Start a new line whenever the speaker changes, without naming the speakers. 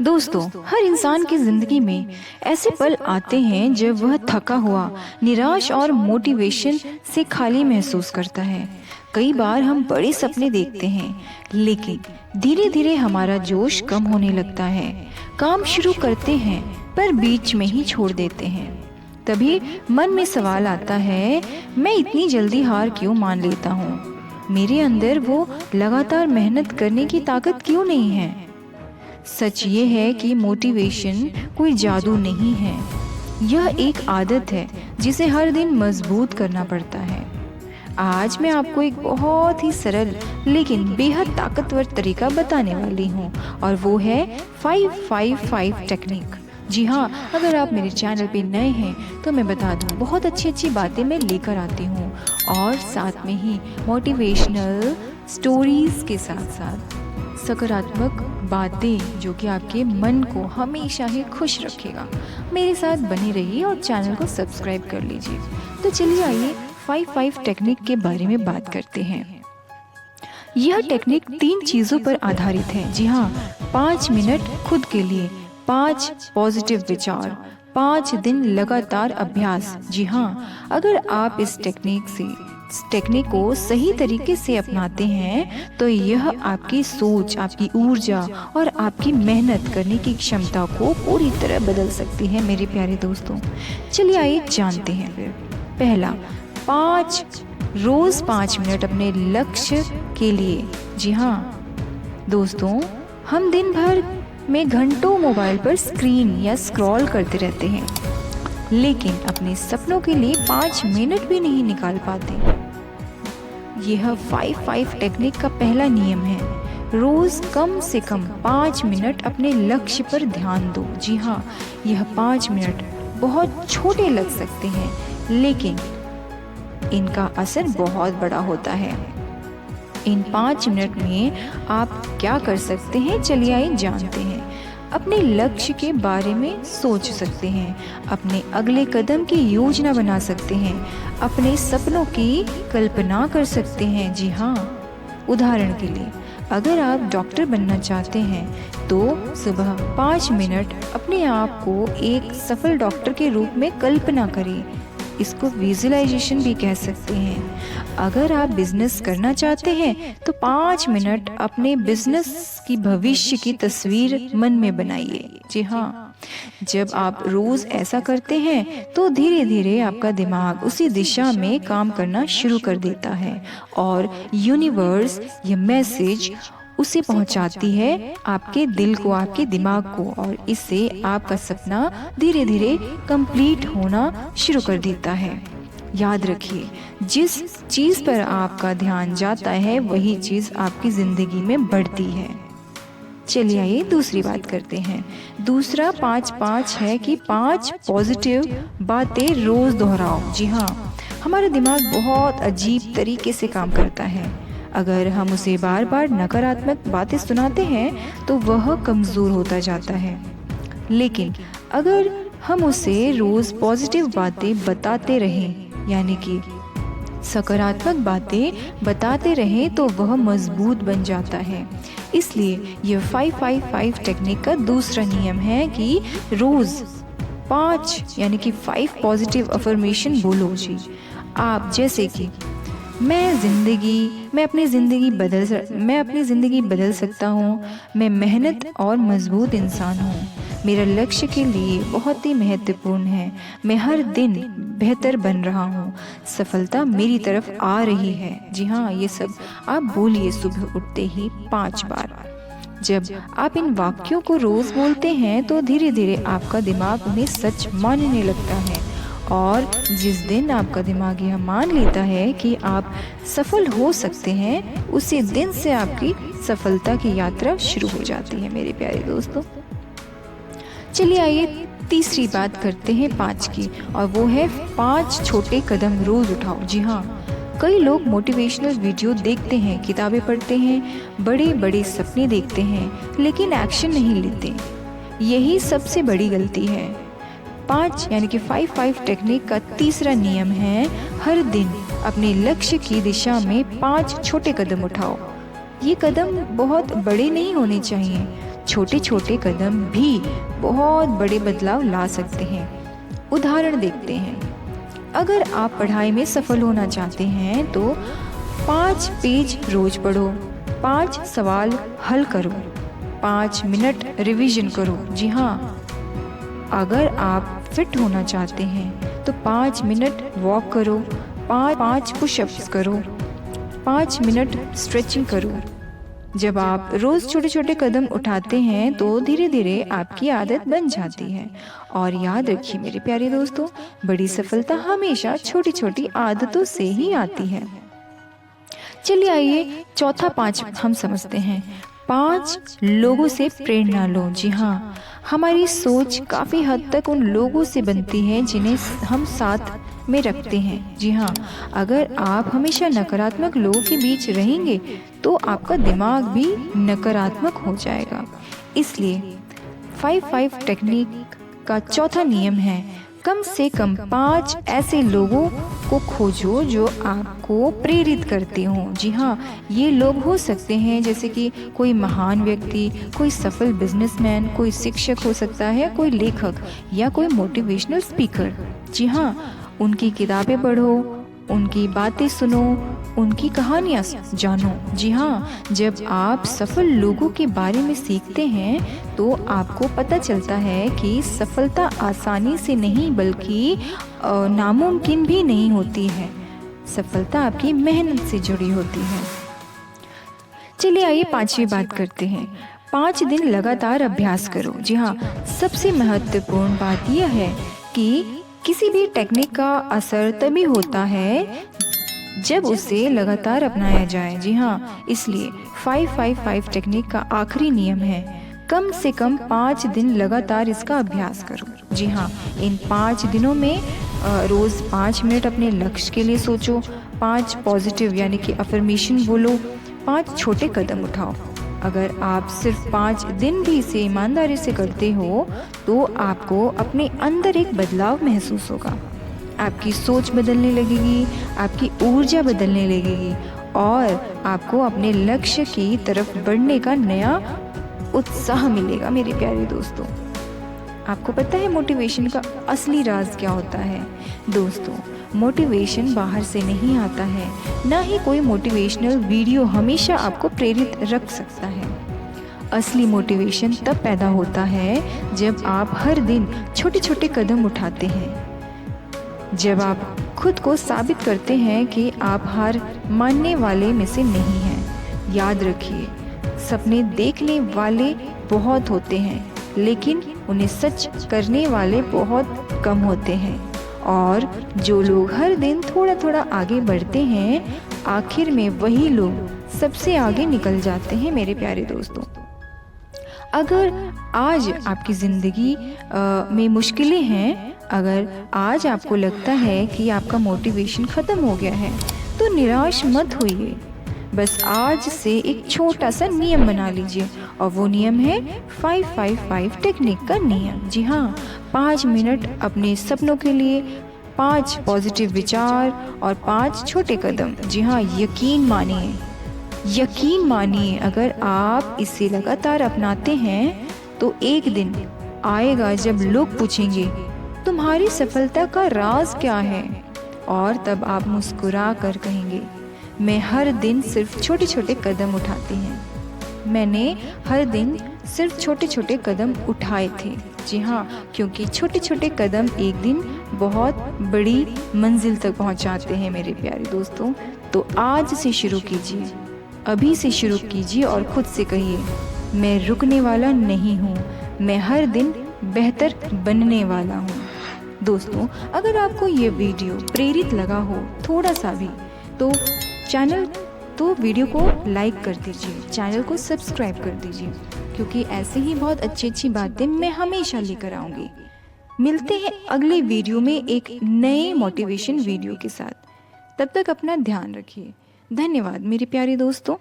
दोस्तों, हर इंसान की जिंदगी में ऐसे पल आते हैं जब वह थका हुआ, निराश और मोटिवेशन से खाली महसूस करता है। कई बार हम बड़े सपने देखते हैं, लेकिन धीरे धीरे हमारा जोश कम होने लगता है। काम शुरू करते हैं पर बीच में ही छोड़ देते हैं। तभी मन में सवाल आता है, मैं इतनी जल्दी हार क्यों मान लेता हूँ? मेरे अंदर वो लगातार मेहनत करने की ताकत क्यों नहीं है? सच ये है कि मोटिवेशन कोई जादू नहीं है। यह एक आदत है जिसे हर दिन मजबूत करना पड़ता है। आज मैं आपको एक बहुत ही सरल लेकिन बेहद ताकतवर तरीका बताने वाली हूँ, और वो है 5-5-5 टेक्निक। जी हाँ, अगर आप मेरे चैनल पे नए हैं तो मैं बता दूँ, बहुत अच्छी बातें मैं लेकर आती हूँ, और साथ में ही मोटिवेशनल स्टोरीज के साथ साथ सकारात्मक बातें जो कि आपके मन को हमेशा ही खुश रखेगा। मेरे साथ बने रहिए और चैनल को सब्सक्राइब कर लीजिए। तो चलिए आइए 5-5 टेक्निक के बारे में बात करते हैं। यह टेक्निक 3 चीज़ों पर आधारित है। जी हाँ, 5 मिनट खुद के लिए, 5 पॉजिटिव विचार, 5 दिन लगातार अभ्यास। जी हाँ, अगर आप इस टेक्निक को सही तरीके से अपनाते हैं तो यह आपकी सोच, आपकी ऊर्जा और आपकी मेहनत करने की क्षमता को पूरी तरह बदल सकती है मेरे प्यारे दोस्तों। चलिए आइए जानते हैं फिर। पहला, रोज 5 मिनट अपने लक्ष्य के लिए। जी हाँ दोस्तों, हम दिन भर में घंटों मोबाइल पर स्क्रीन या स्क्रॉल करते रहते हैं, लेकिन अपने सपनों के लिए 5 मिनट भी नहीं निकाल पाते। यह 5-5 टेक्निक का पहला नियम है। रोज कम से कम 5 मिनट अपने लक्ष्य पर ध्यान दो। जी हाँ, यह 5 मिनट बहुत छोटे लग सकते हैं, लेकिन इनका असर बहुत बड़ा होता है। इन 5 मिनट में आप क्या कर सकते हैं, चलिए आइए जानते हैं। अपने लक्ष्य के बारे में सोच सकते हैं, अपने अगले कदम की योजना बना सकते हैं, अपने सपनों की कल्पना कर सकते हैं। जी हाँ, उदाहरण के लिए अगर आप डॉक्टर बनना चाहते हैं तो सुबह 5 मिनट अपने आप को एक सफल डॉक्टर के रूप में कल्पना करें। इसको विजुअलाइजेशन भी कह सकते हैं। अगर आप बिजनेस करना चाहते हैं तो 5 मिनट अपने बिजनेस की भविष्य की तस्वीर मन में बनाइए। जी हाँ, जब आप रोज ऐसा करते हैं तो धीरे धीरे आपका दिमाग उसी दिशा में काम करना शुरू कर देता है, और यूनिवर्स ये मैसेज उसे पहुंचाती है आपके दिल को, आपके दिमाग को, और इससे आपका सपना धीरे धीरे कंप्लीट होना शुरू कर देता है। याद रखिए, जिस चीज़ पर आपका ध्यान जाता है वही चीज़ आपकी ज़िंदगी में बढ़ती है। चलिए आइए दूसरी बात करते हैं। दूसरा 5-5 है कि 5 पॉजिटिव बातें रोज़ दोहराओ। जी हाँ, हमारा दिमाग बहुत अजीब तरीके से काम करता है। अगर हम उसे बार बार नकारात्मक बातें सुनाते हैं तो वह कमज़ोर होता जाता है, लेकिन अगर हम उसे रोज़ पॉजिटिव बातें बताते रहें, यानी कि सकारात्मक बातें बताते रहें, तो वह मजबूत बन जाता है। इसलिए यह 5-5-5 टेक्निक का दूसरा नियम है कि रोज़ 5 यानी कि 5 पॉजिटिव अफर्मेशन बोलो। जी आप, जैसे कि मैं अपनी ज़िंदगी बदल सकता हूँ, मैं मेहनत और मजबूत इंसान हूँ, मेरा लक्ष्य के लिए बहुत ही महत्वपूर्ण है, मैं हर दिन बेहतर बन रहा हूँ, सफलता मेरी तरफ आ रही है। जी हाँ, ये सब आप बोलिए सुबह उठते ही 5 बार। जब आप इन वाक्यों को रोज़ बोलते हैं तो धीरे धीरे आपका दिमाग उन्हें सच मानने लगता है, और जिस दिन आपका दिमाग यह मान लेता है कि आप सफल हो सकते हैं, उसी दिन से आपकी सफलता की यात्रा शुरू हो जाती है मेरे प्यारे दोस्तों। चलिए आइए तीसरी बात करते हैं 5 की, और वो है 5 छोटे कदम रोज उठाओ। जी हाँ, कई लोग मोटिवेशनल वीडियो देखते हैं, किताबें पढ़ते हैं, बड़े बड़े सपने देखते हैं, लेकिन एक्शन नहीं लेते। यही सबसे बड़ी गलती है। 5 यानी कि 5-5 टेक्निक का तीसरा नियम है, हर दिन अपने लक्ष्य की दिशा में 5 छोटे कदम उठाओ। ये कदम बहुत बड़े नहीं होने चाहिए, छोटे छोटे कदम भी बहुत बड़े बदलाव ला सकते हैं। उदाहरण देखते हैं। अगर आप पढ़ाई में सफल होना चाहते हैं तो 5 पेज रोज पढ़ो, 5 सवाल हल करो, 5 मिनट रिवीजन करो। जी हाँ, अगर आप फिट होना चाहते हैं तो 5 मिनट वॉक करो, 5 पुशअप्स करो, 5 मिनट स्ट्रेचिंग करो। जब आप रोज़ छोटे छोटे कदम उठाते हैं तो धीरे धीरे आपकी आदत बन जाती है। और याद रखिए मेरे प्यारे दोस्तों, बड़ी सफलता हमेशा छोटी छोटी आदतों से ही आती है। चलिए आइए चौथा 5 हम समझते हैं। 5 लोगों से प्रेरणा लो। जी हाँ, हमारी सोच काफ़ी हद तक उन लोगों से बनती है जिन्हें हम साथ में रखते हैं। जी हाँ, अगर आप हमेशा नकारात्मक लोगों के बीच रहेंगे तो आपका दिमाग भी नकारात्मक हो जाएगा। इसलिए 5-5 टेक्निक का चौथा नियम है, कम से कम 5 ऐसे लोगों को खोजो जो आपको प्रेरित करते हों। जी हाँ, ये लोग हो सकते हैं जैसे कि कोई महान व्यक्ति, कोई सफल बिजनेसमैन, कोई शिक्षक हो सकता है, कोई लेखक या कोई मोटिवेशनल स्पीकर। जी हाँ, उनकी किताबें पढ़ो, उनकी बातें सुनो, उनकी कहानियाँ जानो। जी हाँ, जब आप सफल लोगों के बारे में सीखते हैं तो आपको पता चलता है कि सफलता आसानी से नहीं बल्कि नामुमकिन भी नहीं होती है। सफलता आपकी मेहनत से जुड़ी होती है। चलिए आइए 5वीं बात करते हैं। 5 दिन लगातार अभ्यास करो। जी हाँ, सबसे महत्वपूर्ण बात यह है कि किसी भी टेक्निक का असर तभी होता है जब उसे लगातार अपनाया जाए। जी हाँ, इसलिए 5-5-5 टेक्निक का आखिरी नियम है, कम से कम 5 दिन लगातार इसका अभ्यास करो। जी हाँ, इन 5 दिनों में रोज़ 5 मिनट अपने लक्ष्य के लिए सोचो, 5 पॉजिटिव यानी कि अफर्मेशन बोलो, 5 छोटे कदम उठाओ। अगर आप सिर्फ 5 दिन भी इसे ईमानदारी से करते हो तो आपको अपने अंदर एक बदलाव महसूस होगा। आपकी सोच बदलने लगेगी, आपकी ऊर्जा बदलने लगेगी और आपको अपने लक्ष्य की तरफ बढ़ने का नया उत्साह मिलेगा। मेरे प्यारे दोस्तों, आपको पता है मोटिवेशन का असली राज क्या होता है? दोस्तों, मोटिवेशन बाहर से नहीं आता है, ना ही कोई मोटिवेशनल वीडियो हमेशा आपको प्रेरित रख सकता है। असली मोटिवेशन तब पैदा होता है जब आप हर दिन छोटे छोटे कदम उठाते हैं, जब आप खुद को साबित करते हैं कि आप हार मानने वाले में से नहीं हैं। याद रखिए, सपने देखने वाले बहुत होते हैं लेकिन उन्हें सच करने वाले बहुत कम होते हैं। और जो लोग हर दिन थोड़ा थोड़ा आगे बढ़ते हैं, आखिर में वही लोग सबसे आगे निकल जाते हैं। मेरे प्यारे दोस्तों, अगर आज आपकी ज़िंदगी में मुश्किलें हैं, अगर आज आपको लगता है कि आपका मोटिवेशन ख़त्म हो गया है तो निराश मत होइए। बस आज से एक छोटा सा नियम बना लीजिए और वो नियम है 5-5-5 टेक्निक का नियम। जी हाँ, 5 मिनट अपने सपनों के लिए, 5 पॉजिटिव विचार और 5 छोटे कदम। जी हाँ, यकीन मानिए अगर आप इसे लगातार अपनाते हैं तो एक दिन आएगा जब लोग पूछेंगे तुम्हारी सफलता का राज क्या है, और तब आप मुस्कुरा कर कहेंगे मैं हर दिन सिर्फ छोटे छोटे कदम उठाती हैं। मैंने हर दिन सिर्फ छोटे छोटे कदम उठाए थे। जी हाँ, क्योंकि छोटे छोटे कदम एक दिन बहुत बड़ी मंजिल तक पहुंचाते हैं। मेरे प्यारे दोस्तों, तो आज से शुरू कीजिए, अभी से शुरू कीजिए और खुद से कहिए मैं रुकने वाला नहीं हूँ, मैं हर दिन बेहतर बनने वाला हूँ। दोस्तों, अगर आपको ये वीडियो प्रेरित लगा हो थोड़ा सा भी तो वीडियो को लाइक कर दीजिए, चैनल को सब्सक्राइब कर दीजिए, क्योंकि ऐसे ही बहुत अच्छी बातें मैं हमेशा लेकर आऊँगी। मिलते हैं अगले वीडियो में एक नए मोटिवेशन वीडियो के साथ। तब तक अपना ध्यान रखिए। धन्यवाद मेरे प्यारे दोस्तों।